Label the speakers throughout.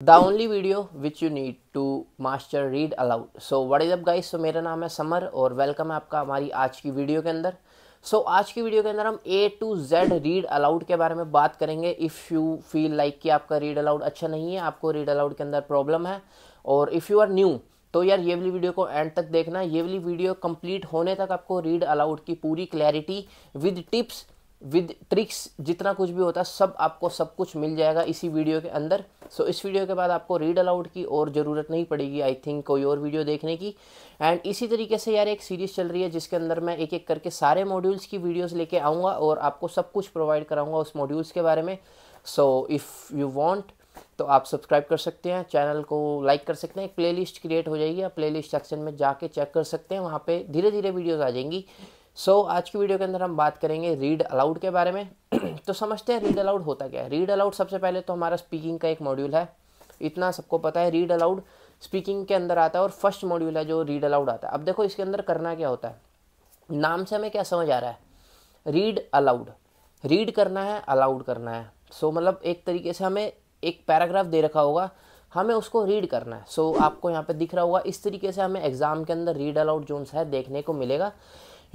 Speaker 1: The only video which you need to master read aloud. So what is up guys. So मेरा नाम है summer और welcome है आपका हमारी आज की वीडियो के अंदर। आज की वीडियो के अंदर हम A to Z read aloud के बारे में बात करेंगे। इफ़ यू फील लाइक कि आपका रीड अलाउड अच्छा नहीं है, आपको रीड अलाउड के अंदर प्रॉब्लम है, और इफ़ यू आर न्यू तो यार ये वाली वीडियो को एंड तक देखना। ये वाली वीडियो कंप्लीट होने तक आपको रीड अलाउड की पूरी clarity with tips with tricks, जितना कुछ भी होता है सब आपको सब कुछ मिल जाएगा इसी वीडियो के अंदर। इस वीडियो के बाद आपको रीड अलाउड की और ज़रूरत नहीं पड़ेगी आई थिंक कोई और वीडियो देखने की। एंड इसी तरीके से यार एक सीरीज़ चल रही है जिसके अंदर मैं एक एक करके सारे मॉड्यूल्स की वीडियोस लेके आऊँगा और आपको सब कुछ प्रोवाइड कराऊँगा उस मॉड्यूल्स के बारे में। इफ़ यू वांट तो आप सब्सक्राइब कर सकते हैं, चैनल को लाइक कर सकते हैं। एक प्लेलिस्ट क्रिएट हो जाएगी, आप प्लेलिस्ट सेक्शन में जाके चेक कर सकते हैं, वहाँ पे धीरे धीरे वीडियोस आ जाएंगी। आज की वीडियो के अंदर हम बात करेंगे रीड अलाउड के बारे में। तो समझते हैं रीड अलाउड होता क्या है। रीड अलाउड सबसे पहले तो हमारा स्पीकिंग का एक मॉड्यूल है, इतना सबको पता है। रीड अलाउड स्पीकिंग के अंदर आता है और फर्स्ट मॉड्यूल है जो रीड अलाउड आता है। अब देखो इसके अंदर करना क्या होता है, नाम से हमें क्या समझ आ रहा है, रीड अलाउड, रीड करना है, अलाउड करना है। मतलब एक तरीके से हमें एक पैराग्राफ दे रखा होगा, हमें उसको रीड करना है। आपको यहाँ पे दिख रहा होगा, इस तरीके से हमें एग्जाम के अंदर रीड अलाउड जोन सा है देखने को मिलेगा।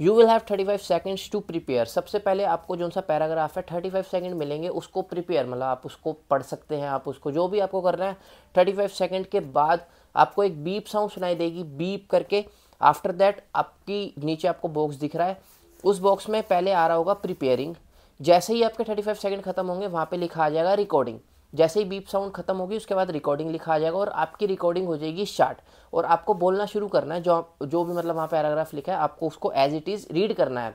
Speaker 1: You will have 35 seconds to prepare. सबसे पहले आपको जो सा पैराग्राफ है 35 सेकंड मिलेंगे, उसको प्रिपेयर मतलब आप उसको पढ़ सकते हैं, आप उसको जो भी आपको करना है। 35 सेकंड के बाद आपको एक बीप साउंड सुनाई देगी, बीप करके। आफ्टर दैट आपकी नीचे आपको बॉक्स दिख रहा है, उस बॉक्स में पहले आ रहा होगा प्रिपेयरिंग। जैसे ही आपके 35 सेकंड खत्म होंगे वहाँ पे लिखा आ जाएगा रिकॉर्डिंग। जैसे ही बीप साउंड खत्म होगी उसके बाद रिकॉर्डिंग लिखा आ जाएगा और आपकी रिकॉर्डिंग हो जाएगी स्टार्ट। और आपको बोलना शुरू करना है, जो भी मतलब वहाँ पैराग्राफ लिखा है आपको उसको एज इट इज़ रीड करना है।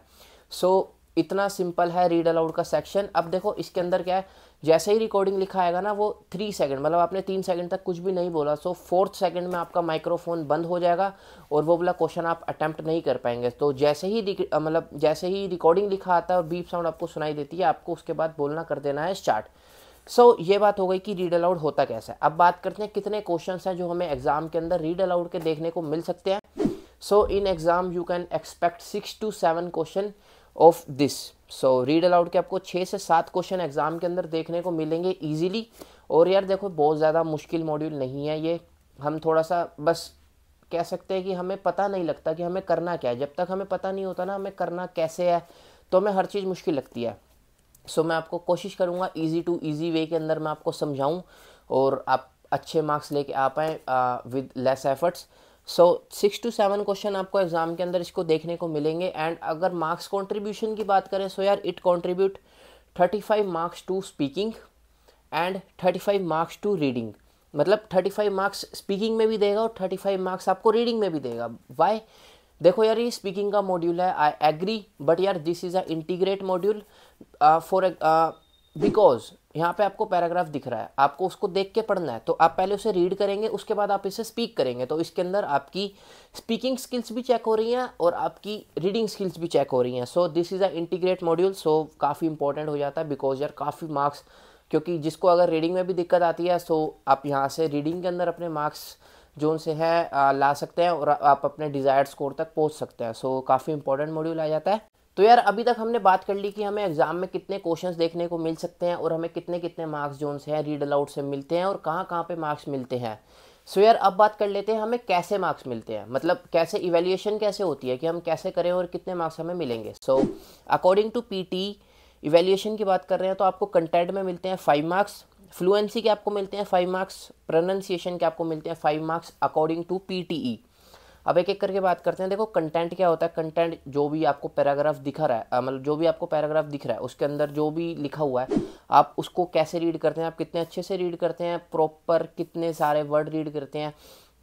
Speaker 1: इतना सिंपल है रीड अलाउड का सेक्शन। अब देखो इसके अंदर क्या है, जैसे ही रिकॉर्डिंग लिखा आएगा ना वो 3 सेकंड मतलब आपने 3 सेकंड तक कुछ भी नहीं बोला, 4th सेकंड में आपका माइक्रोफोन बंद हो जाएगा और वो वाला क्वेश्चन आप अटेम्प्ट नहीं कर पाएंगे। तो जैसे ही रिकॉर्डिंग लिखा आता है और बीप साउंड आपको सुनाई देती है, आपको उसके बाद बोलना कर देना है स्टार्ट। ये बात हो गई कि रीड अलाउड होता कैसा है। अब बात करते हैं कितने क्वेश्चंस हैं जो हमें एग्जाम के अंदर रीड अलाउड के देखने को मिल सकते हैं। In exam you can expect 6 to 7 question of this. Read aloud के आपको 6 से 7 क्वेश्चन एग्जाम के अंदर देखने को मिलेंगे इजीली। और यार देखो बहुत ज़्यादा मुश्किल मॉड्यूल नहीं है ये, हम थोड़ा सा बस कह सकते हैं कि हमें पता नहीं लगता कि हमें करना क्या है। जब तक हमें पता नहीं होता ना हमें करना कैसे है, तो हमें हर चीज़ मुश्किल लगती है। मैं आपको कोशिश करूँगा इजी टू इजी वे के अंदर मैं आपको समझाऊँ और आप अच्छे मार्क्स लेके आ पाएँ with less efforts. 6 to 7 question आपको एग्जाम के अंदर इसको देखने को मिलेंगे। एंड अगर मार्क्स कंट्रीब्यूशन की बात करें यार it contribute 35 marks to speaking and 35 marks to reading. मतलब 35 मार्क्स स्पीकिंग में भी देगा और 35 मार्क्स आपको रीडिंग में भी देगा। वाई? देखो यार ये स्पीकिंग का मॉड्यूल है, आई एग्री, बट यार this is a integrate module because यहाँ पे आपको पैराग्राफ दिख रहा है, आपको उसको देख के पढ़ना है। तो आप पहले उसे रीड करेंगे, उसके बाद आप इसे स्पीक करेंगे। तो इसके अंदर आपकी स्पीकिंग स्किल्स भी चेक हो रही हैं और आपकी रीडिंग स्किल्स भी चेक हो रही हैं। This is a integrate module. काफ़ी इंपॉर्टेंट हो जाता है बिकॉज यार काफ़ी मार्क्स, क्योंकि जिसको अगर रीडिंग में भी दिक्कत आती है आप यहाँ से रीडिंग के अंदर अपने मार्क्स जोन से है ला सकते हैं और आप अपने डिज़ायर्ड स्कोर तक पहुँच सकते हैं। काफ़ी इंपॉर्टेंट मॉड्यूल आ जाता है। तो यार अभी तक हमने बात कर ली कि हमें एग्जाम में कितने क्वेश्चंस देखने को मिल सकते हैं और हमें कितने कितने मार्क्स जोन से है रीड अलाउड से मिलते हैं और कहाँ कहाँ पे मार्क्स मिलते हैं। यार अब बात कर लेते हैं हमें कैसे मार्क्स मिलते हैं, मतलब कैसे इवैल्यूएशन कैसे होती है कि हम कैसे करें और कितने मार्क्स हमें मिलेंगे। अकॉर्डिंग टू पीटी इवैल्यूएशन की बात कर रहे हैं तो आपको कंटेंट में मिलते हैं 5 मार्क्स, फ्लुएंसी के आपको मिलते हैं 5 मार्क्स, प्रोनाउंसिएशन के आपको मिलते हैं 5 मार्क्स अकॉर्डिंग टू पीटीई। अब एक एक करके बात करते हैं। देखो कंटेंट क्या होता है, कंटेंट जो भी आपको पैराग्राफ दिखा रहा है मतलब जो भी आपको पैराग्राफ दिख रहा है उसके अंदर जो भी लिखा हुआ है आप उसको कैसे रीड करते हैं, आप कितने अच्छे से रीड करते हैं, प्रॉपर कितने सारे वर्ड रीड करते हैं,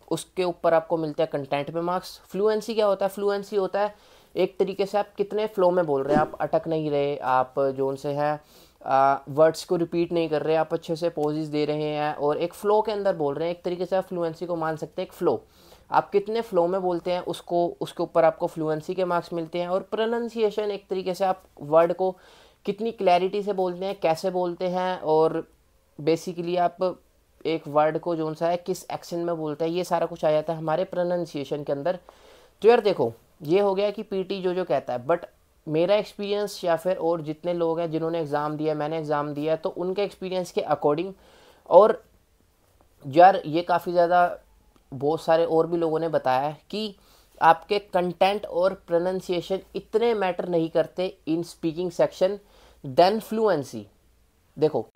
Speaker 1: उसके ऊपर आपको मिलते हैं कंटेंट में मार्क्स। फ्लुएंसी क्या होता है, फ्लुएंसी होता है एक तरीके से आप कितने फ्लो में बोल रहे हैं, आप अटक नहीं रहे, आप जोन से है वर्ड्स को रिपीट नहीं कर रहे, आप अच्छे से पॉजेज दे रहे हैं और एक फ़्लो के अंदर बोल रहे हैं। एक तरीके से आप फ्लुएंसी को मान सकते हैं एक फ़्लो, आप कितने फ़्लो में बोलते हैं उसके ऊपर आपको फ्लुएंसी के मार्क्स मिलते हैं। और प्रोनाउंसिएशन एक तरीके से आप वर्ड को कितनी क्लैरिटी से बोलते हैं, कैसे बोलते हैं, और बेसिकली आप एक वर्ड को जो सा है किस एक्शन में बोलते हैं, ये सारा कुछ आ जाता है हमारे प्रोनाउंसिएशन के अंदर। तो यार देखो ये हो गया कि पीटी जो कहता है, बट मेरा एक्सपीरियंस या फिर और जितने लोग हैं जिन्होंने एग्ज़ाम दिया, मैंने एग्ज़ाम दिया, तो उनके एक्सपीरियंस के अकॉर्डिंग और यार ये काफ़ी ज़्यादा बहुत सारे और भी लोगों ने बताया है कि आपके कंटेंट और प्रोनाउंसिएशन इतने मैटर नहीं करते in speaking section then fluency. देखो,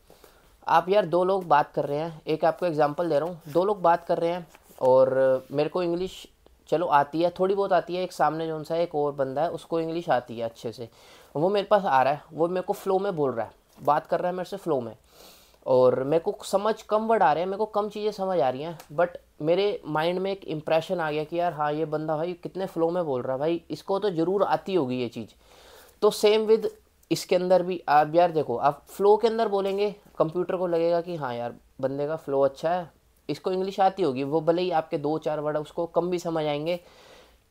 Speaker 1: आप यार दो लोग बात कर रहे हैं, एक आपको एग्जांपल दे रहा हूँ, दो लोग बात कर रहे हैं और मेरे को इंग्लिश चलो आती है, थोड़ी बहुत आती है, एक सामने जो सा एक और बंदा है उसको इंग्लिश आती है अच्छे से, वो मेरे पास आ रहा है, वो मेरे को फ़्लो में बोल रहा है, बात कर रहा है मेरे से फ़्लो में, और मेरे को समझ कम वर्ड आ रहे हैं, मेरे को कम चीज़ें समझ आ रही हैं, बट मेरे माइंड में एक इम्प्रेशन आ गया कि यार हाँ ये बंदा भाई कितने फ़्लो में बोल रहा है, भाई इसको तो ज़रूर आती होगी ये चीज़। तो सेम विद इसके अंदर भी आप यार देखो, आप फ्लो के अंदर बोलेंगे, कंप्यूटर को लगेगा कि हाँ यार बंदे का फ्लो अच्छा है, इसको इंग्लिश आती होगी, वो भले ही आपके दो चार वर्ड उसको कम भी समझ आएंगे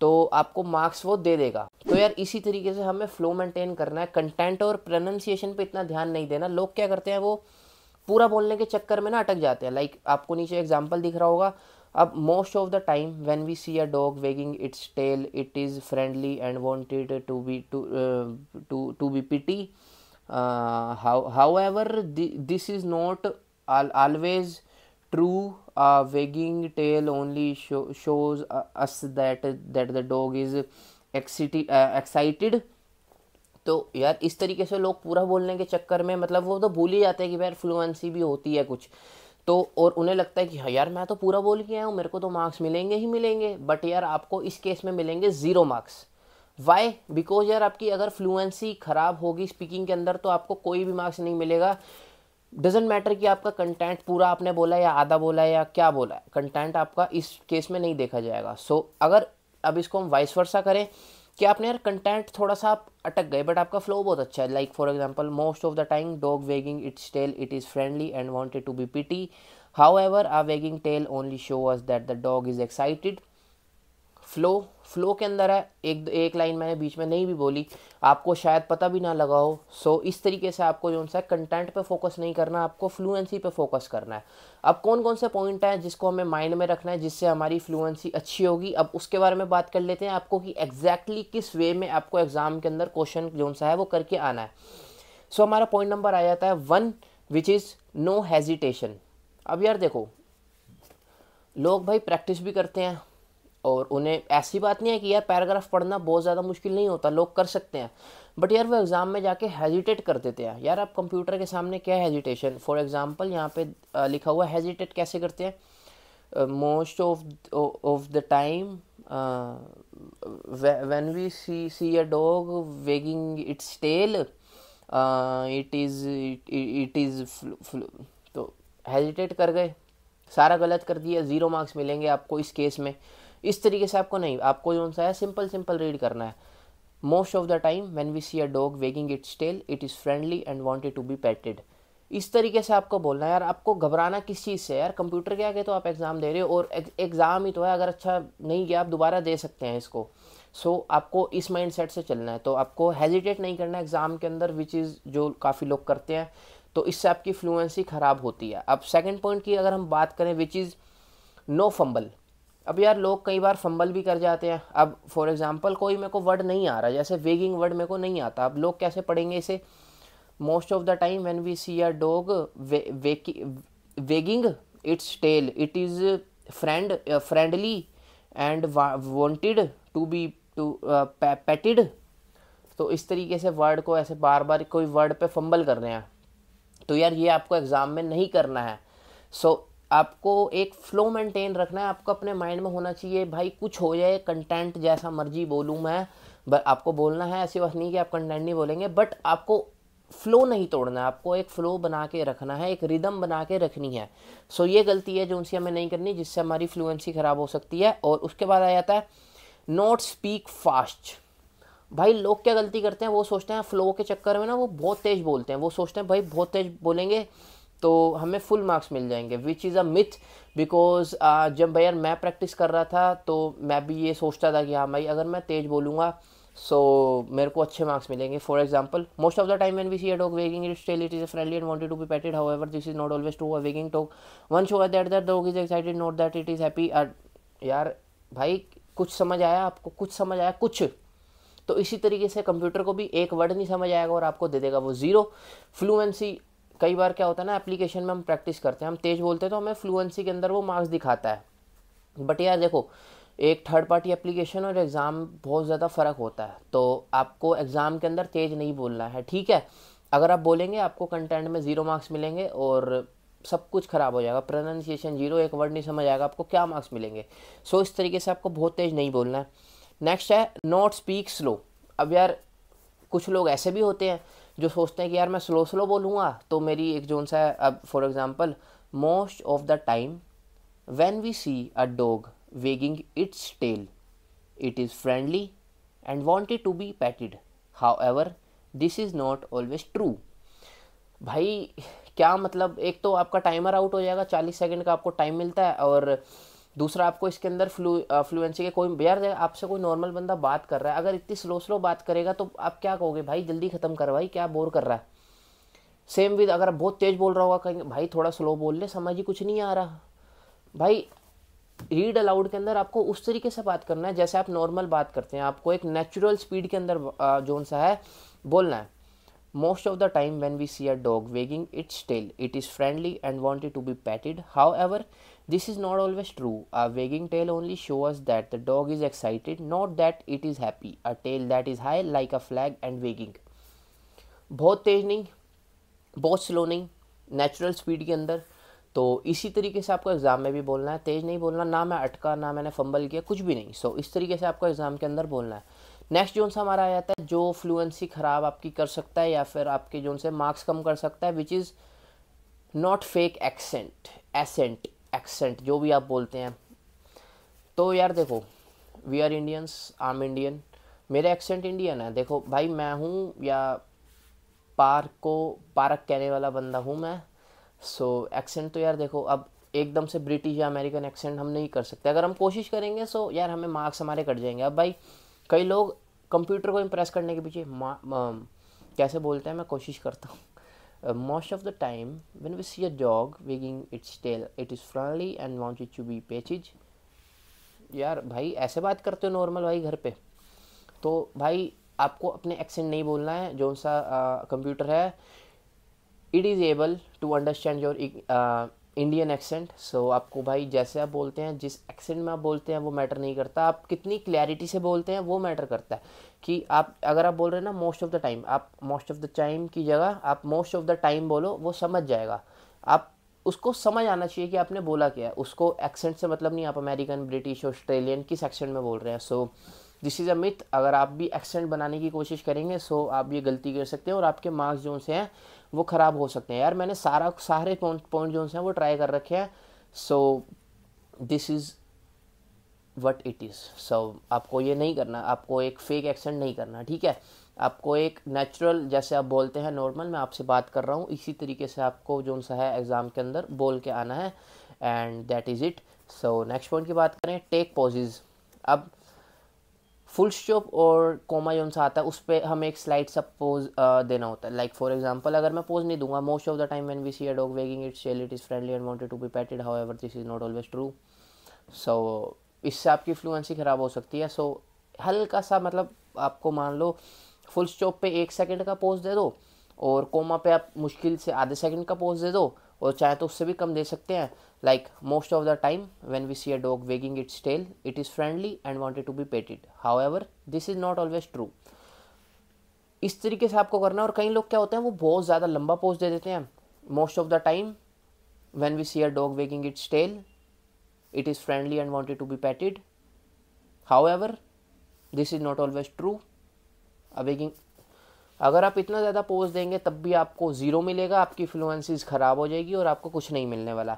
Speaker 1: तो आपको मार्क्स वो दे देगा। तो यार इसी तरीके से हमें फ्लो मेंटेन करना है, कंटेंट और प्रोनाउंसिएशन पे इतना ध्यान नहीं देना। लोग क्या करते हैं, वो पूरा बोलने के चक्कर में ना अटक जाते हैं। लाइक आपको नीचे एग्जांपल दिख रहा होगा, अब most of the time when we see a dog wagging its tail it is friendly and wanted to be petted, however this is not always true. Wagging tail only shows us that the dog is excited. तो यार इस तरीके से लोग पूरा बोलने के चक्कर में मतलब वो तो भूल ही जाते हैं कि यार फ्लुएंसी भी होती है कुछ तो, और उन्हें लगता है कि हाँ यार मैं तो पूरा बोल के आया हूँ, मेरे को तो मार्क्स मिलेंगे ही मिलेंगे। बट यार आपको इस केस में मिलेंगे 0 मार्क्स। वाई? बिकॉज यार आपकी अगर फ्लुएंसी ख़राब होगी स्पीकिंग के अंदर तो आपको कोई भी मार्क्स नहीं मिलेगा। डजेंट मैटर कि आपका कंटेंट पूरा आपने बोला या आधा बोला या क्या बोला है, कंटेंट आपका इस केस में नहीं देखा जाएगा। सो अगर अब इसको हम वाइस वर्सा करें कि आपने यार कंटेंट थोड़ा सा आप अटक गए बट आपका फ्लो बहुत अच्छा है, like for example most of the time dog wagging its tail it is friendly and wanted to be petted, however a wagging tail only show us that the dog is excited. Flow के अंदर है, एक line मैंने बीच में नहीं भी बोली, आपको शायद पता भी ना लगा हो। सो इस तरीके से आपको जो सा कंटेंट पे फोकस नहीं करना, आपको फ्लुएंसी पे फोकस करना है। अब कौन कौन से पॉइंट हैं जिसको हमें माइंड में रखना है जिससे हमारी फ्लुएंसी अच्छी होगी, अब उसके बारे में बात कर लेते हैं आपको कि एग्जैक्टली किस वे में आपको एग्जाम के अंदर क्वेश्चन जो सा है वो करके आना है। सो हमारा पॉइंट नंबर आ जाता है 1, विच इज़ नो हेजिटेशन। अब यार देखो, लोग भाई प्रैक्टिस भी करते हैं और उन्हें ऐसी बात नहीं है कि यार पैराग्राफ पढ़ना बहुत ज़्यादा मुश्किल नहीं होता, लोग कर सकते हैं, बट यार वो एग्ज़ाम में जाके हेजिटेट कर देते हैं। यार आप कंप्यूटर के सामने क्या हेजिटेशन, फॉर एग्जांपल यहाँ पे लिखा हुआ हेजिटेट कैसे करते हैं, most of the time when we see a dog wagging its tail it is तो हेजिटेट कर गए, सारा गलत कर दिया, 0 मार्क्स मिलेंगे आपको इस केस में। इस तरीके से आपको नहीं, आपको जो सा है सिंपल रीड करना है। Most of the time when we see a dog wagging its tail it is friendly and wanted to be petted. इस तरीके से आपको बोलना है। यार आपको घबराना किस चीज़ से, यार कंप्यूटर के आगे तो आप एग्ज़ाम दे रहे हो और एग्ज़ाम ही तो है, अगर अच्छा नहीं किया आप दोबारा दे सकते हैं इसको। सो आपको इस माइंड सेट से चलना है। तो आपको हेजिटेट नहीं करना एग्ज़ाम के अंदर, विच इज़ जो काफ़ी लोग करते हैं, तो इससे आपकी फ्लुएंसी ख़राब होती है। अब सेकंड पॉइंट की अगर हम बात करें, विच इज़ नो फंबल। अब यार लोग कई बार फंबल भी कर जाते हैं। अब फॉर एग्जांपल कोई मेरे को वर्ड नहीं आ रहा, जैसे वेगिंग वर्ड मेरे को नहीं आता, अब लोग कैसे पढ़ेंगे इसे। Most of the time when we see a dog wagging its tail it is friendly and wanted to be petted. तो इस तरीके से वर्ड को ऐसे बार बार कोई वर्ड पे फंबल कर रहे हैं, तो यार ये आपको एग्ज़ाम में नहीं करना है। सो आपको एक फ्लो मेंटेन रखना है, आपको अपने माइंड में होना चाहिए भाई कुछ हो जाए कंटेंट जैसा मर्जी बोलूँ मैं, आपको बोलना है, ऐसी बात नहीं कि आप कंटेंट नहीं बोलेंगे, बट आपको फ्लो नहीं तोड़ना है, आपको एक फ़्लो बना के रखना है, एक रिदम बना के रखनी है। सो ये गलती है जो उनसे हमें नहीं करनी, जिससे हमारी फ्लुएंसी ख़राब हो सकती है। और उसके बाद आ जाता है नॉट स्पीक फास्ट। भाई लोग क्या गलती करते हैं, वो सोचते हैं फ्लो के चक्कर में ना वो बहुत तेज़ बोलते हैं, वो सोचते हैं भाई बहुत तेज़ बोलेंगे तो हमें फुल मार्क्स मिल जाएंगे, which is a myth. Because जब भैया मैं प्रैक्टिस कर रहा था तो मैं भी ये सोचता था कि हाँ भाई अगर मैं तेज़ बोलूँगा सो मेरे को अच्छे मार्क्स मिलेंगे। For example most of the time when we see a dog wagging its tail it is friendly and wanted to be petted, however this is not always true. A wagging dog one show that that dog is excited, not that it is happy. यार भाई कुछ समझ आया आपको, कुछ समझ आया कुछ, तो इसी तरीके से कंप्यूटर को भी एक वर्ड नहीं समझ आएगा और आपको दे देगा वो 0। फ्लुएंसी कई बार क्या होता है ना, एप्लीकेशन में हम प्रैक्टिस करते हैं, हम तेज़ बोलते हैं तो हमें फ्लुएंसी के अंदर वो मार्क्स दिखाता है। बट यार देखो, एक थर्ड पार्टी एप्लीकेशन और एग्ज़ाम बहुत ज़्यादा फ़र्क होता है। तो आपको एग्ज़ाम के अंदर तेज़ नहीं बोलना है, ठीक है। अगर आप बोलेंगे आपको कंटेंट में 0 मार्क्स मिलेंगे और सब कुछ ख़राब हो जाएगा, प्रोनाउंसिएशन 0, एक वर्ड नहीं समझ आएगा, आपको क्या मार्क्स मिलेंगे। सो इस तरीके से आपको बहुत तेज़ नहीं बोलना है। नेक्स्ट है नॉट स्पीक स्लो। अब यार कुछ लोग ऐसे भी होते हैं जो सोचते हैं कि यार मैं स्लो स्लो बोलूँगा तो मेरी एक जोन सा है। अब for example, most of the time when we see a dog wagging its tail it is friendly and wanted to be petted, however this is not always true. भाई क्या मतलब, एक तो आपका टाइमर आउट हो जाएगा, 40 सेकंड का आपको टाइम मिलता है, और दूसरा आपको इसके अंदर फ्लुएंसी के कोई यार आपसे कोई नॉर्मल बंदा बात कर रहा है, अगर इतनी स्लो स्लो बात करेगा तो आप क्या कहोगे, भाई जल्दी ख़त्म कर भाई, क्या बोर कर रहा है। सेम विद अगर आप बहुत तेज़ बोल रहा होगा, कहेंगे भाई थोड़ा स्लो बोल ले, समझ ही कुछ नहीं आ रहा। भाई रीड अलाउड के अंदर आपको उस तरीके से बात करना है जैसे आप नॉर्मल बात करते हैं, आपको एक नेचुरल स्पीड के अंदर जोन सा है बोलना है। Most of the time when we see a dog wagging its tail, it is friendly and wanted to be petted. However, this is not always true. A wagging tail only shows that the dog is excited, not that it is happy. A tail that is high like a flag and wagging. बहुत तेज नहीं, बहुत slow नहीं, natural speed के अंदर। तो इसी तरीके से आपको एग्ज़ाम में भी बोलना है, तेज़ नहीं बोलना, ना मैं अटका ना मैंने फंबल किया, कुछ भी नहीं। सो इस तरीके से आपको एग्ज़ाम के अंदर बोलना है। नेक्स्ट जोन सा हमारा आ जाता है जो फ्लुएंसी ख़राब आपकी कर सकता है या फिर आपके जोन से मार्क्स कम कर सकता है, which is not fake accent, accent, accent जो भी आप बोलते हैं। तो यार देखो, we are Indians, I am Indian, मेरे एक्सेंट इंडियन है। देखो भाई मैं हूँ या पार्क को पार्क कहने वाला बंदा हूँ मैं। सो एक्सेंट तो यार देखो, अब एकदम से ब्रिटिश या अमेरिकन एक्सेंट हम नहीं कर सकते, अगर हम कोशिश करेंगे सो यार हमें मार्क्स हमारे कट जाएंगे। अब भाई कई लोग कंप्यूटर को इम्प्रेस करने के पीछे कैसे बोलते हैं, मैं कोशिश करता हूँ। Most of the time when we see a dog wagging its tail it is friendly and wanted to be petted. यार भाई ऐसे बात करते हो नॉर्मल भाई घर पे, तो भाई आपको अपने एक्सेंट नहीं बोलना है। जो सा कंप्यूटर है it is able to understand your Indian accent. So आपको भाई जैसे आप बोलते हैं, जिस एक्सेंट में आप बोलते हैं वो मैटर नहीं करता, आप कितनी क्लैरिटी से बोलते हैं वो मैटर करता है। कि आप अगर आप बोल रहे हैं ना मोस्ट ऑफ द टाइम, आप मोस्ट ऑफ द टाइम की जगह आप मोस्ट ऑफ द टाइम बोलो, वो समझ जाएगा। आप उसको समझ आना चाहिए कि आपने बोला क्या है, उसको एक्सेंट से मतलब नहीं आप अमेरिकन, ब्रिटिश, ऑस्ट्रेलियन किस एक्सेंट में बोल रहे हैं। So this is a myth. अगर आप भी एक्सेंट बनाने की कोशिश करेंगे सो आप ये गलती कर सकते हैं और आपके मार्क्स जो से हैं वो ख़राब हो सकते हैं। यार मैंने सारे पॉइंट जो हैं वो ट्राई कर रखे हैं। So this is what it is. So आपको ये नहीं करना, आपको एक फेक एक्सेंट नहीं करना, ठीक है। आपको एक नेचुरल जैसे आप बोलते हैं नॉर्मल, मैं आपसे बात कर रहा हूँ इसी तरीके से आपको जो सा है एग्ज़ाम के अंदर बोल के आना है, and that is it. So next point की बात करें, टेक पॉजेज। अब फुल स्टॉप और कोमा जो सा आता है उस पर हमें एक स्लाइड सा पोज देना होता है। लाइक फॉर एग्जांपल अगर मैं पोज नहीं दूंगा, most of the time when we see a dog wagging its tail it is friendly and wanted to be petted, however this is not always true. So इससे आपकी fluency ख़राब हो सकती है। सो हल्का सा मतलब आपको मान लो फुल स्टॉप पे 1 सेकंड का पोज दे दो और कोमा पे आप मुश्किल से आधे सेकंड का पोज दे दो, और चाहे तो उससे भी कम दे सकते हैं। Like most of the time when we see a dog wagging its tail it is friendly and wanted to be petted, however this is not always true. इस तरीके से आपको करना है। और कई लोग क्या होते हैं वो बहुत ज़्यादा लंबा पोज दे देते हैं। Most of the time when we see a dog wagging its tail it is friendly and wanted to be petted, however this is not always true. Wagging अगर आप इतना ज़्यादा पोज देंगे तब भी आपको ज़ीरो मिलेगा, आपकी फ्लुएंसीज ख़राब हो जाएगी और आपको कुछ नहीं मिलने वाला।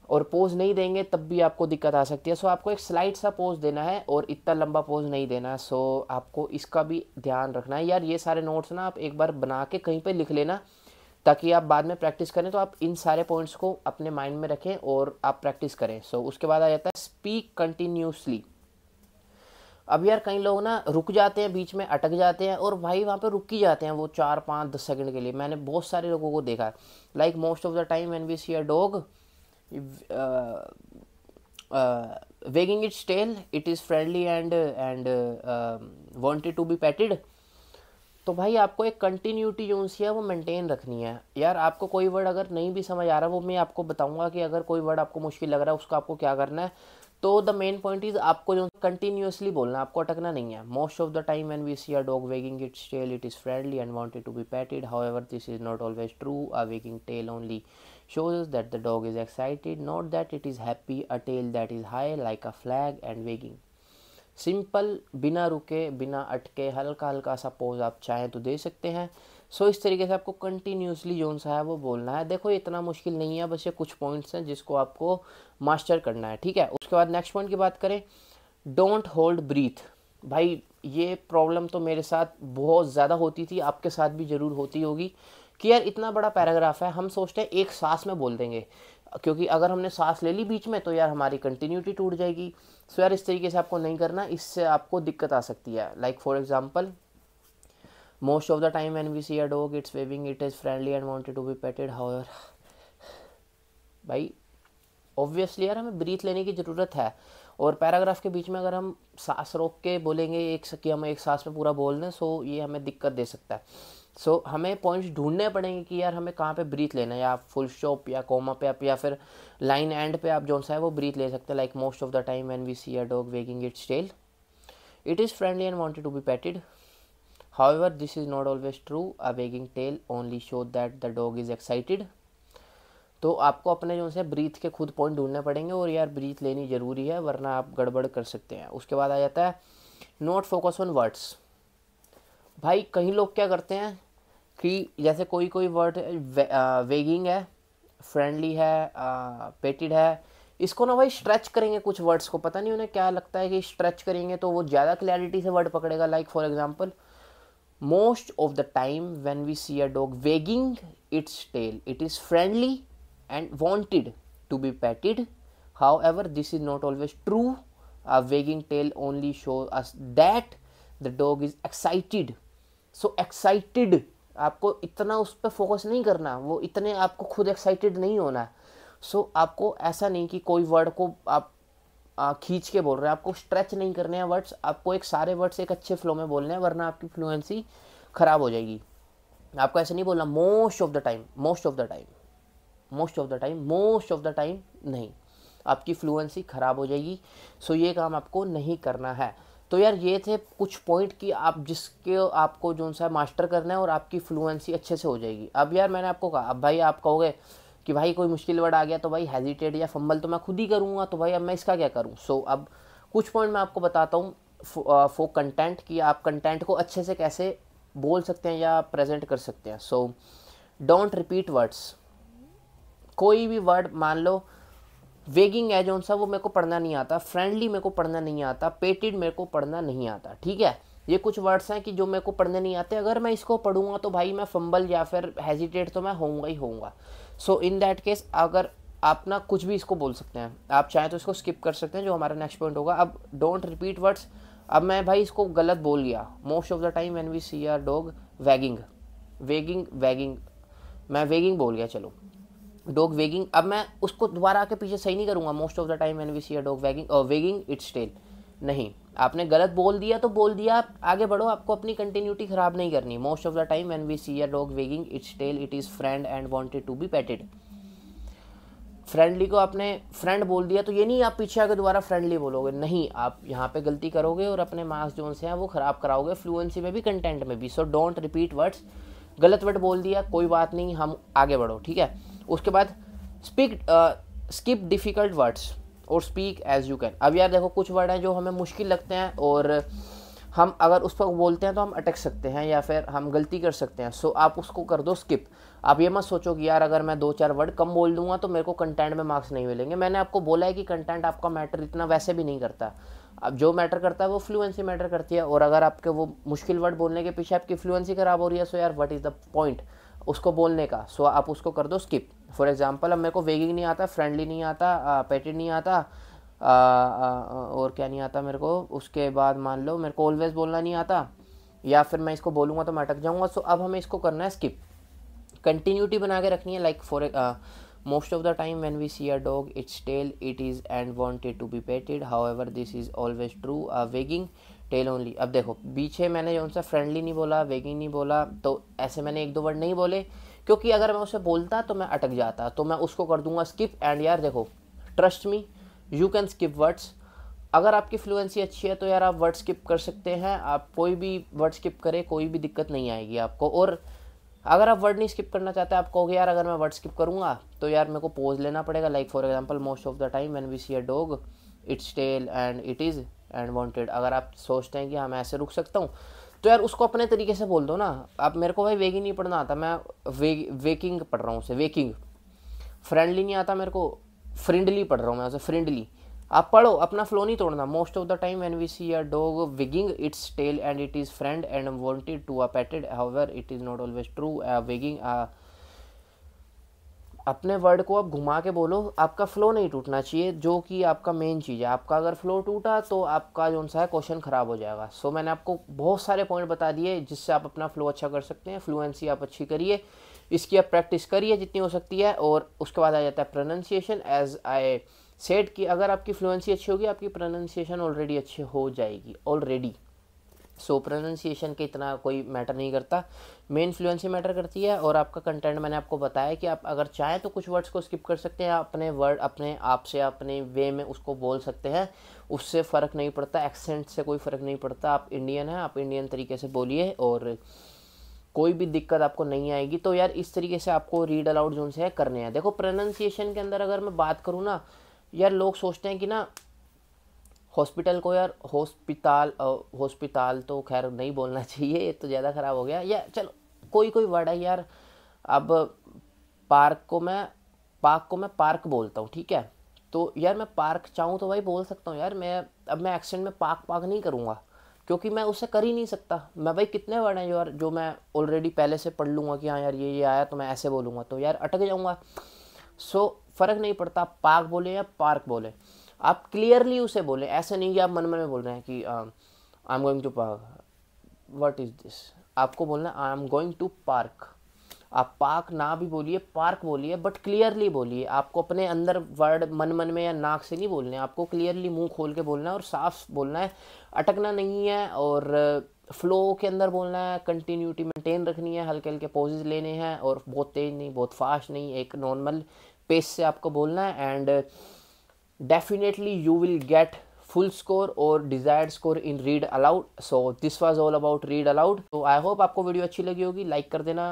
Speaker 1: और पोज नहीं देंगे तब भी आपको दिक्कत आ सकती है। सो आपको एक स्लाइड सा पोज देना है और इतना लंबा पोज नहीं देना है। सो आपको इसका भी ध्यान रखना है। यार ये सारे नोट्स ना आप एक बार बना के कहीं पे लिख लेना, ताकि आप बाद में प्रैक्टिस करें तो आप इन सारे पॉइंट्स को अपने माइंड में रखें और आप प्रैक्टिस करें। सो उसके बाद आ जाता है स्पीक कंटिन्यूसली। अब यार कई लोग ना रुक जाते हैं, बीच में अटक जाते हैं और भाई वहाँ पे रुक ही जाते हैं वो 4, 5, 10 सेकंड के लिए। मैंने बहुत सारे लोगों को देखा है। Like most of the time when we see a dog wagging its tail it is friendly and wanted to be petted, तो भाई आपको एक कंटिन्यूटी जो सी है वो मेंटेन रखनी है यार। आपको कोई वर्ड अगर नहीं भी समझ आ रहा वो मैं आपको बताऊंगा कि अगर कोई वर्ड आपको मुश्किल लग रहा है उसको आपको क्या करना है। तो द मेन पॉइंट इज आपको जो कंटिन्यूसली बोलना, आपको अटकना नहीं है। Most of the time when we see a dog wagging its tail it is friendly and wanted to be petted, however this is not always true. A wagging tail only shows us that the dog is excited, not that it is happy. A tail that is high like a flag and wagging. Simple, बिना रुके बिना अटके हल्का हल्का सा pose आप चाहें तो दे सकते हैं। सो इस तरीके से आपको कंटिन्यूसली जो सा है वो बोलना है। देखो इतना मुश्किल नहीं है, बस ये कुछ पॉइंट्स हैं जिसको आपको मास्टर करना है, ठीक है। उसके बाद नेक्स्ट पॉइंट की बात करें, डोंट होल्ड ब्रीथ। भाई ये प्रॉब्लम तो मेरे साथ बहुत ज़्यादा होती थी, आपके साथ भी ज़रूर होती होगी कि यार इतना बड़ा पैराग्राफ है, हम सोचते हैं एक सांस में बोल देंगे, क्योंकि अगर हमने सांस ले ली बीच में तो यार हमारी कंटिन्यूटी टूट जाएगी। सो यार इस तरीके से आपको नहीं करना, इससे आपको दिक्कत आ सकती है। Like for example, most of the time when we see a dog its waving it is friendly and wanted to be petted, however. भाई ऑब्वियसली यार हमें ब्रीथ लेने की ज़रूरत है, और पैराग्राफ के बीच में अगर हम सांस रोक के बोलेंगे कि हम एक सांस में पूरा बोल दें, सो ये हमें दिक्कत दे सकता है। सो हमें पॉइंट्स ढूंढने पड़ेंगे कि यार हमें कहाँ पे ब्रीथ लेना है, या फुल स्टॉप या कोमा पे आप, या फिर लाइन एंड पे आप जो सा है वो ब्रीथ ले सकते हैं। Like most of the time when we see a dog wagging its tail it is friendly and wanted to be petted, however this is not always true. A wagging tail only show that the dog is excited. तो आपको अपने जो से breathe के खुद point ढूंढने पड़ेंगे, और यार ब्रीथ लेनी ज़रूरी है वरना आप गड़बड़ कर सकते हैं। उसके बाद आ जाता है नॉट फोकस ऑन वर्ड्स। भाई कई लोग क्या करते हैं कि जैसे कोई कोई वर्ड वेगिंग है, फ्रेंडली है, पेटेड है, इसको ना भाई स्ट्रेच करेंगे कुछ वर्ड्स को, पता नहीं उन्हें क्या लगता है कि स्ट्रेच करेंगे तो वो ज़्यादा क्लैरिटी से वर्ड पकड़ेगा। Like for example, most of the time when we see a dog wagging its tail it is friendly and wanted to be petted, however this is not always true. A wagging tail only shows us that the dog is excited. So excited, आपको इतना उस पर focus नहीं करना, वो इतने आपको खुद एक्साइटेड नहीं होना है। सो आपको ऐसा नहीं कि कोई वर्ड को आप खींच के बोल रहे हैं, आपको स्ट्रेच नहीं करने हैं वर्ड्स, आपको एक सारे वर्ड्स एक अच्छे फ्लो में बोलने हैं, वरना आपकी फ्लुएंसी ख़राब हो जाएगी। आपको ऐसे नहीं बोलना most of the time, most of the time, most of the time, most of the time नहीं, आपकी फ्लुएंसी ख़राब हो जाएगी। सो ये काम आपको नहीं करना है। तो यार ये थे कुछ पॉइंट कि आप जिसके आपको जो सा मास्टर करना है और आपकी फ्लुएंसी अच्छे से हो जाएगी। अब यार मैंने आपको कहा, अब भाई आप कहोगे कि भाई कोई मुश्किल वर्ड आ गया तो भाई हेजिटेट या फंबल तो मैं खुद ही करूँगा, तो भाई अब मैं इसका क्या करूँ। सो अब कुछ पॉइंट मैं आपको बताता हूँ फॉर कंटेंट, कि आप कंटेंट को अच्छे से कैसे बोल सकते हैं या प्रेजेंट कर सकते हैं। So don't repeat words. कोई भी वर्ड मान लो, वेगिंग है जो सा वो मेरे को पढ़ना नहीं आता, फ्रेंडली मेरे को पढ़ना नहीं आता, पेटेड मेरे को पढ़ना नहीं आता, ठीक है। ये कुछ वर्ड्स हैं कि जो मेरे को पढ़ने नहीं आते, अगर मैं इसको पढ़ूंगा तो भाई मैं फंबल या फिर हेजिटेट तो मैं होऊंगा ही होऊंगा। सो इन दैट केस अगर आप ना कुछ भी इसको बोल सकते हैं, आप चाहें तो इसको स्किप कर सकते हैं, जो हमारा नेक्स्ट पॉइंट होगा। अब डोंट रिपीट वर्ड्स। अब मैं भाई इसको गलत बोल गया, most of the time when we see a dog wagging, wagging wagging, मैं वेगिंग बोल गया, चलो डॉग वेगिंग। अब मैं उसको दोबारा आके पीछे सही नहीं करूँगा, most of the time when we see a dog wagging और वेगिंग इट्स टेल। नहीं, आपने गलत बोल दिया तो बोल दिया, आप आगे बढ़ो, आपको अपनी कंटिन्यूटी ख़राब नहीं करनी। Most of the time when we see a dog wagging its tail it is friend and wanted to be petted. Friendly को आपने फ्रेंड बोल दिया तो ये नहीं आप पीछे आके दोबारा फ्रेंडली बोलोगे, नहीं, आप यहाँ पे गलती करोगे और अपने मार्क्स जो से हैं वो ख़राब कराओगे, फ्लुएंसी में भी कंटेंट में भी। So don't repeat words. गलत वर्ड बोल दिया कोई बात नहीं, हम आगे बढ़ो, ठीक है। उसके बाद स्किप डिफ़िकल्ट वर्ड्स और स्पीक एज यू कैन। अब यार देखो कुछ वर्ड हैं जो हमें मुश्किल लगते हैं और हम अगर उस पर बोलते हैं तो हम अटक सकते हैं या फिर हम गलती कर सकते हैं। सो आप उसको कर दो स्किप। आप ये मत सोचो कि यार अगर मैं 2-4 वर्ड कम बोल दूंगा तो मेरे को कंटेंट में मार्क्स नहीं मिलेंगे। मैंने आपको बोला है कि कंटेंट आपका मैटर इतना वैसे भी नहीं करता। अब जो मैटर करता है वो फ्लुएंसी मैटर करती है, और अगर आपके वो मुश्किल वर्ड बोलने के पीछे आपकी फ्लुएंसी ख़राब हो रही है, सो यार व्हाट इज़ द पॉइंट उसको बोलने का। सो आप उसको कर दो स्किप। फॉर एग्जांपल, अब मेरे को वेगिंग नहीं आता, फ्रेंडली नहीं आता, पेटेड नहीं आता, और क्या नहीं आता मेरे को, उसके बाद मान लो मेरे को ऑलवेज बोलना नहीं आता, या फिर मैं इसको बोलूँगा तो मैं अटक जाऊँगा। सो अब हमें इसको करना है स्किप। कंटिन्यूटी बना के रखनी है। Like for most of the time when we see a dog its tail it is and wanted to be petted, however this is always true. Wagging tail only. अब देखो पीछे मैंने जो सा फ्रेंडली नहीं बोला, वेगिंग नहीं बोला, तो ऐसे मैंने एक दो वर्ड नहीं बोले, क्योंकि अगर मैं उसे बोलता तो मैं अटक जाता, तो मैं उसको कर दूंगा स्किप। एंड यार देखो trust me, you can skip words. अगर आपकी फ्लुएंसी अच्छी है तो यार आप वर्ड स्किप कर सकते हैं, आप कोई भी वर्ड स्किप करें कोई भी दिक्कत नहीं आएगी आपको। और अगर आप वर्ड नहीं स्किप करना चाहते, आप कहोगे यार अगर मैं वर्ड स्किप करूँगा तो यार मेरे को पोज लेना पड़ेगा, like for example most of the time when we see a dog its tail and it is and wanted. अगर आप सोचते हैं कि हाँ मैं ऐसे रुक सकता हूँ, तो यार उसको अपने तरीके से बोल दो ना। आप मेरे को भाई वेगिंग नहीं पढ़ना आता, मैं वेकिंग पढ़ रहा हूँ उसे वेकिंग। फ्रेंडली नहीं आता मेरे को, फ्रेंडली पढ़ रहा हूँ मैं उसे फ्रेंडली। आप पढ़ो, अपना फ्लो नहीं तोड़ना। Most of the time when we see a dog wagging its tail and it is friend and wanted to a petted, however it is not always true. Wagging अपने वर्ड को आप घुमा के बोलो, आपका फ्लो नहीं टूटना चाहिए, जो कि आपका मेन चीज़ है। आपका अगर फ्लो टूटा तो आपका जो सा है क्वेश्चन ख़राब हो जाएगा। सो मैंने आपको बहुत सारे पॉइंट बता दिए जिससे आप अपना फ्लो अच्छा कर सकते हैं। फ्लुएंसी आप अच्छी करिए, इसकी आप प्रैक्टिस करिए जितनी हो सकती है। और उसके बाद आ जाता है प्रोनाउंसिएशन। एज आई सेड कि अगर आपकी फ्लुएंसी अच्छी होगी, आपकी प्रोनाउंसिएशन ऑलरेडी अच्छी हो जाएगी ऑलरेडी। सो प्रोनाउंसिएशन के इतना कोई मैटर नहीं करता, मेन फ्लुएंसी मैटर करती है। और आपका कंटेंट मैंने आपको बताया कि आप अगर चाहें तो कुछ वर्ड्स को स्किप कर सकते हैं, अपने वर्ड अपने आप से अपने वे में उसको बोल सकते हैं, उससे फ़र्क नहीं पड़ता, एक्सेंट से कोई फ़र्क नहीं पड़ता। आप इंडियन हैं, आप इंडियन तरीके से बोलिए और कोई भी दिक्कत आपको नहीं आएगी। तो यार इस तरीके से आपको रीड अलाउड जोन से है करने हैं। देखो प्रोनाउंसिएशन के अंदर अगर मैं बात करूँ ना, यार लोग सोचते हैं कि ना हॉस्पिटल को यार हॉस्पिटल तो खैर नहीं बोलना चाहिए, ये तो ज़्यादा ख़राब हो गया। या चलो कोई कोई वर्ड है यार। अब पार्क को मैं पार्क बोलता हूँ, ठीक है। तो यार मैं पार्क चाहूँ तो भाई बोल सकता हूँ यार। मैं एक्सेंट में पार्क पार्क नहीं करूँगा, क्योंकि मैं उससे कर ही नहीं सकता। मैं भाई कितने वर्ड हैं यार जो मैं ऑलरेडी पहले से पढ़ लूँगा कि हाँ यार ये आया तो मैं ऐसे बोलूँगा, तो यार अटक जाऊँगा। सो फ़र्क नहीं पड़ता आप पार्क बोले या पार्क बोले, आप क्लियरली उसे बोलें। ऐसे नहीं कि आप मन मन में बोल रहे हैं कि I am going to park, what is this. आपको बोलना I am going to park. आप पार्क ना भी बोलिए, पार्क बोलिए, बट क्लियरली बोलिए। आपको अपने अंदर वर्ड मन मन में या नाक से नहीं बोलने, आपको क्लियरली मुंह खोल के बोलना है और साफ बोलना है, अटकना नहीं है। और फ्लो के अंदर बोलना है, कंटिन्यूटी मेंटेन रखनी है, हल्के हल्के पॉजेज लेने हैं और बहुत तेज़ नहीं बहुत फास्ट नहीं, एक नॉर्मल पेस से आपको बोलना है। And definitely you will get full score or desired score in read aloud. So this was all about read aloud. तो I hope आपको वीडियो अच्छी लगी होगी, लाइक कर देना,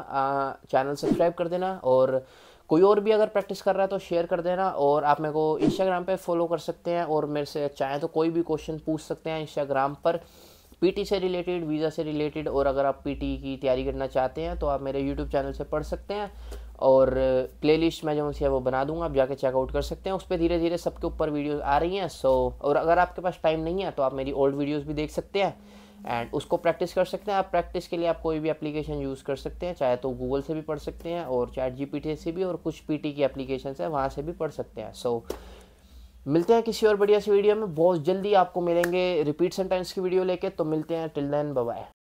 Speaker 1: चैनल सब्सक्राइब कर देना, और कोई और भी अगर प्रैक्टिस कर रहा है तो शेयर कर देना। और आप मेरे को इंस्टाग्राम पे फॉलो कर सकते हैं और मेरे से चाहें तो कोई भी क्वेश्चन पूछ सकते हैं इंस्टाग्राम पर, पीटी से रिलेटेड, वीज़ा से रिलेटेड। और अगर आप पीटी की तैयारी करना चाहते हैं तो आप मेरे यूट्यूब चैनल से पढ़ सकते हैं, और प्लेलिस्ट मैं जो है वो बना दूंगा, आप जाके चेकआउट कर सकते हैं। उस पर धीरे धीरे सबके ऊपर वीडियोस आ रही हैं। सो और अगर आपके पास टाइम नहीं है तो आप मेरी ओल्ड वीडियोस भी देख सकते हैं एंड उसको प्रैक्टिस कर सकते हैं। आप प्रैक्टिस के लिए आप कोई भी एप्लीकेशन यूज़ कर सकते हैं, चाहे तो गूगल से भी पढ़ सकते हैं और ChatGPT से भी, और कुछ पीटी की एप्लीकेशन है वहाँ से भी पढ़ सकते हैं। सो मिलते हैं किसी और बढ़िया सी वीडियो में बहुत जल्दी। आपको मिलेंगे रिपीट सेंटेंस की वीडियो लेके, तो मिलते हैं। Till then bye bye.